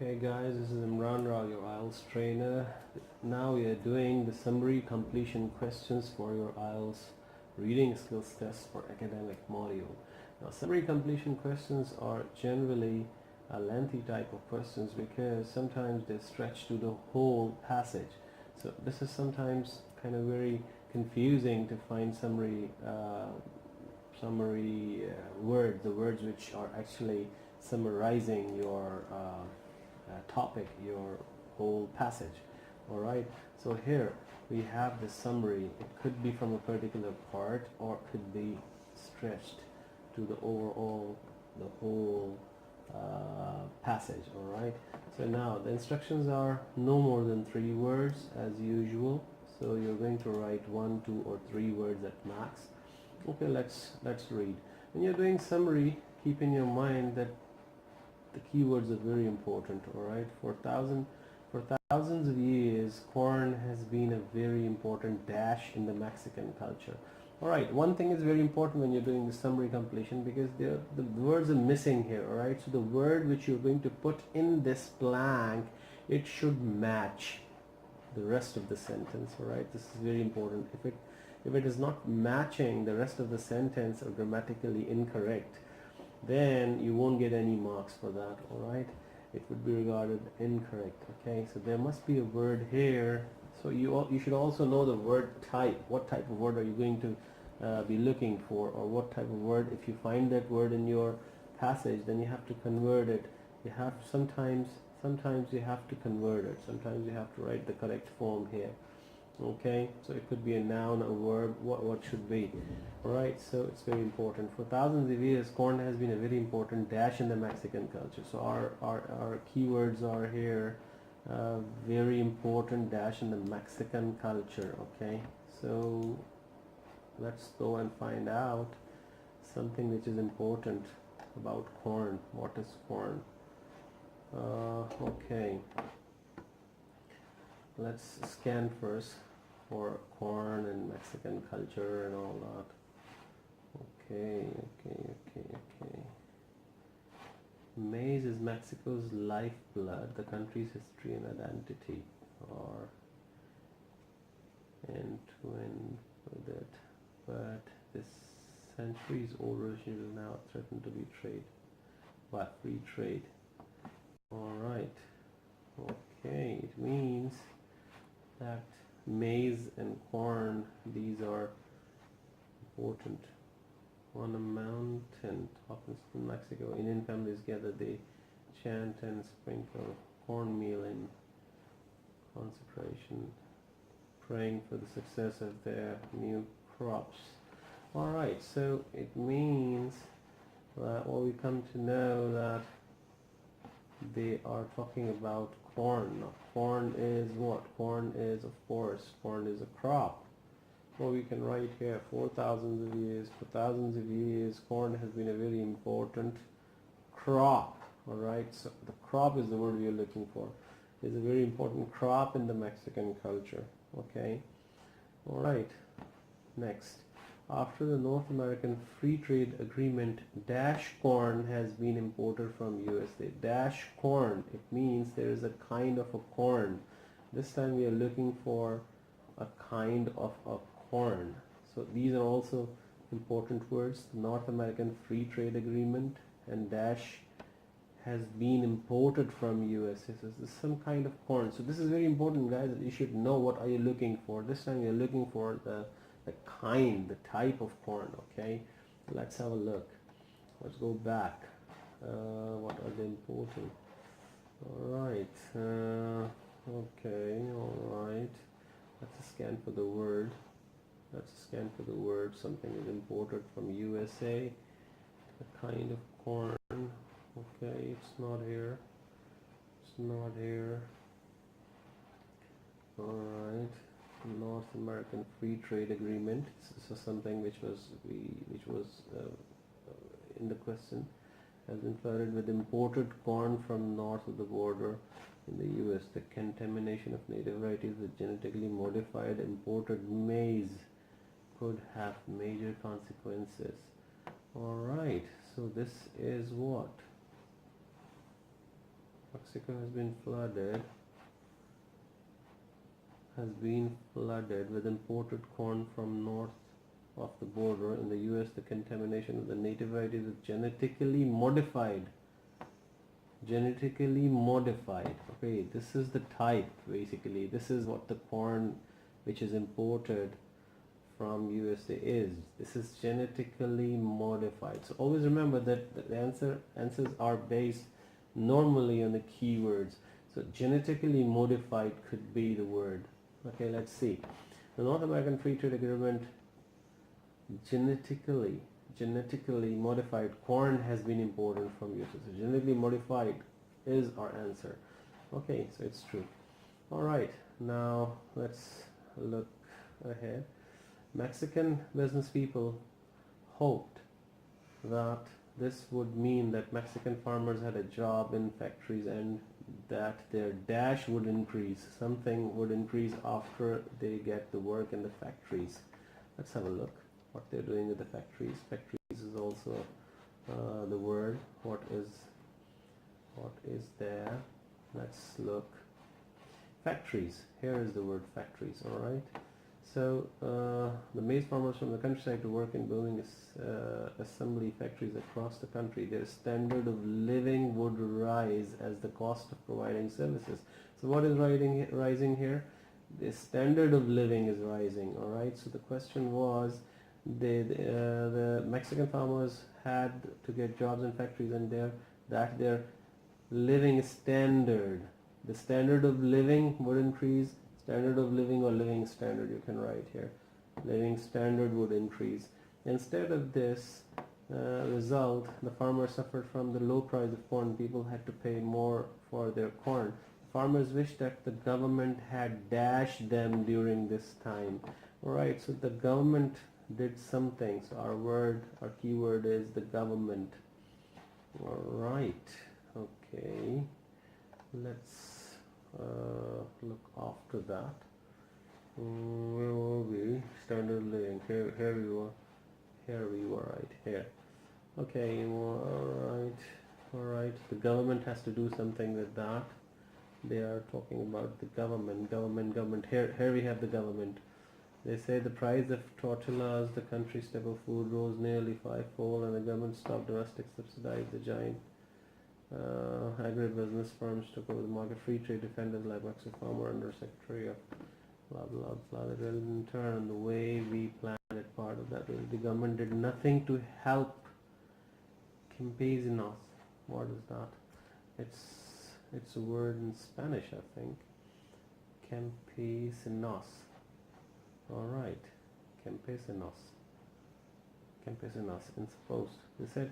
Hey guys, this is Imran, your IELTS trainer. Now we are doing the summary completion questions for your IELTS reading skills test for academic module. Now summary completion questions are generally a lengthy type of questions because sometimes they stretch to the whole passage. So this is sometimes kind of very confusing to find summary words, the words which are actually summarizing your topic, your whole passage. All right, so here we have the summary. It could be from a particular part or it could be stretched to the overall, the whole passage. All right, so now the instructions are no more than 3 words as usual, so you're going to write 1, 2 or 3 words at max. Okay, let's read. When you're doing summary, keep in your mind that the keywords are very important. All right, for thousands of years, corn has been a very important dash in the Mexican culture. All right, one thing is very important when you're doing the summary completion, because the words are missing here. All right, so the word which you're going to put in this blank, it should match the rest of the sentence. All right, this is very important. If it is not matching the rest of the sentence or grammatically incorrect, then you won't get any marks for that. All right, it would be regarded incorrect. Okay, so there must be a word here. So you should also know the word type. What type of word are you going to be looking for, or what type of word? If you find that word in your passage, then you have to convert it. You have sometimes you have to convert it. Sometimes you have to write the correct form here. Okay, so it could be a noun, a verb, what should be. Alright, so it's very important. For thousands of years, corn has been a very important dash in the Mexican culture. So our keywords are here, very important dash in the Mexican culture. Okay, so let's go and find out something which is important about corn. What is corn? Okay, let's scan first for corn and Mexican culture and all that. Okay. Maize is Mexico's lifeblood, the country's history and identity are entwined with it, but this centuries old religion is now threatened to be by free trade. Alright, okay, it means that maize and corn, these are important. On a mountain top in Mexico, Indian families gather, they chant and sprinkle cornmeal in consecration, praying for the success of their new crops. Alright, so it means that we come to know that they are talking about corn. Now, corn is what? Corn is, of course, corn is a crop. Well, we can write here for thousands of years, corn has been a very important crop. All right, so the crop is the word we are looking for. It's a very important crop in the Mexican culture. Okay, all right. Next, after the North American Free Trade Agreement, dash corn has been imported from USA. Dash corn, it means there is a kind of a corn. This time we are looking for a kind of a corn. So these are also important words. The North American Free Trade Agreement and dash has been imported from USA. So this is some kind of corn. So this is very important, guys. You should know what are you looking for. This time you're looking for the kind, the type of corn. Okay, let's have a look. Let's go back. What are they importing? Alright, okay, alright. Let's scan for the word. Something is imported from USA. A kind of corn. Okay, it's not here. Alright. North American Free Trade Agreement. This is something which was in the question. Has been flooded with imported corn from north of the border in the US. The contamination of native varieties with genetically modified imported maize could have major consequences. Alright, so this is what? Mexico has been flooded with imported corn from north of the border. In the US, the contamination of the native varieties is genetically modified. Okay, this is the type basically. This is what the corn which is imported from USA is. This is genetically modified. So always remember that the answers are based normally on the keywords. So genetically modified could be the word. Okay, let's see. The North American Free Trade Agreement, genetically modified corn has been imported from USA. So genetically modified is our answer. Okay, so it's true. All right, now let's look ahead. Mexican business people hoped that this would mean that Mexican farmers had a job in factories and that their dash would increase. Something would increase after they get the work in the factories. Let's have a look what they're doing with the factories. Factories is also the word. What is there? Let's look. Factories. Here is the word factories. All right. So the maize farmers from the countryside to work in booming assembly factories across the country. Their standard of living would rise as the cost of providing services. So what is rising here? The standard of living is rising. All right. So the question was, the Mexican farmers had to get jobs in factories, and their living standard, the standard of living would increase. Standard of living or living standard, you can write here. Living standard would increase. Instead of this result, the farmers suffered from the low price of corn. People had to pay more for their corn. Farmers wished that the government had dashed them during this time. Alright, so the government did something. So our keyword is the government. Alright, okay. Let's look after that. Where were we? Standard living. Here we were. Right here. Okay. All right. The government has to do something with that. They are talking about the government. Here we have the government. They say the price of tortillas, the country's staple food, rose nearly fivefold, and the government stopped domestic subsidize the giant agribusiness firms took over the market. Free trade defenders like Mexican farmer under Secretary of blah blah blah. It will in turn the way we planned it. Part of that is the government did nothing to help campesinos. What is that? It's a word in Spanish, I think. Campesinos. All right, campesinos. In supposed. They said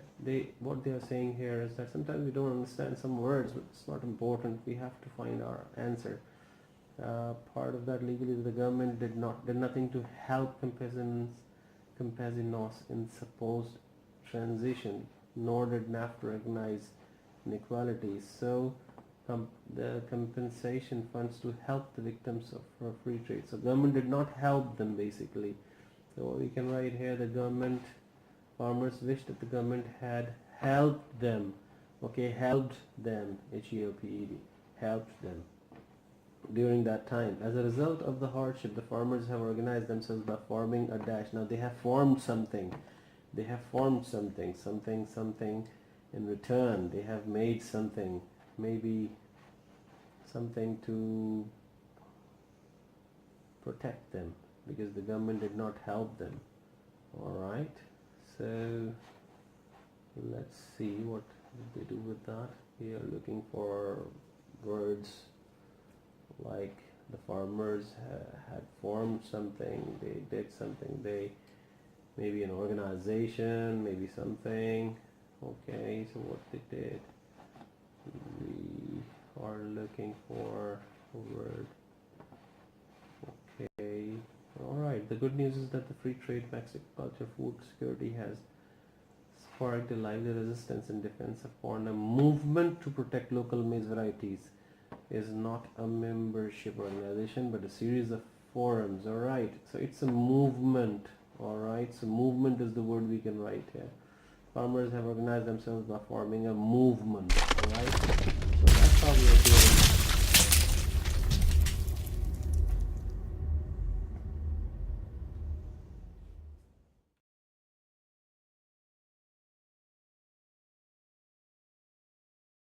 what they are saying here is that sometimes we don't understand some words, but it's not important. We have to find our answer. Part of that legally, the government did nothing to help campesinos in supposed transition, nor did NAFTA recognize inequalities. So the compensation funds to help the victims of free trade. So government did not help them basically. So we can write here the government. Farmers wished that the government had helped them. Okay, helped them. HELPED. Helped them during that time. As a result of the hardship, the farmers have organized themselves by forming a dash. Now they have formed something. Something in return. They have made something. Maybe something to protect them, because the government did not help them. Alright, so let's see what they do with that. We are looking for words like the farmers had formed something, they did something, they maybe an organization, maybe something. Okay, so what they did, we are looking for a word. Okay, alright, the good news is that the free trade Mexican culture food security has sparked a lively resistance in defense of corn. A movement to protect local maize varieties is not a membership organization but a series of forums. Alright, so it's a movement. Alright, so movement is the word we can write here. Farmers have organized themselves by forming a movement. Alright,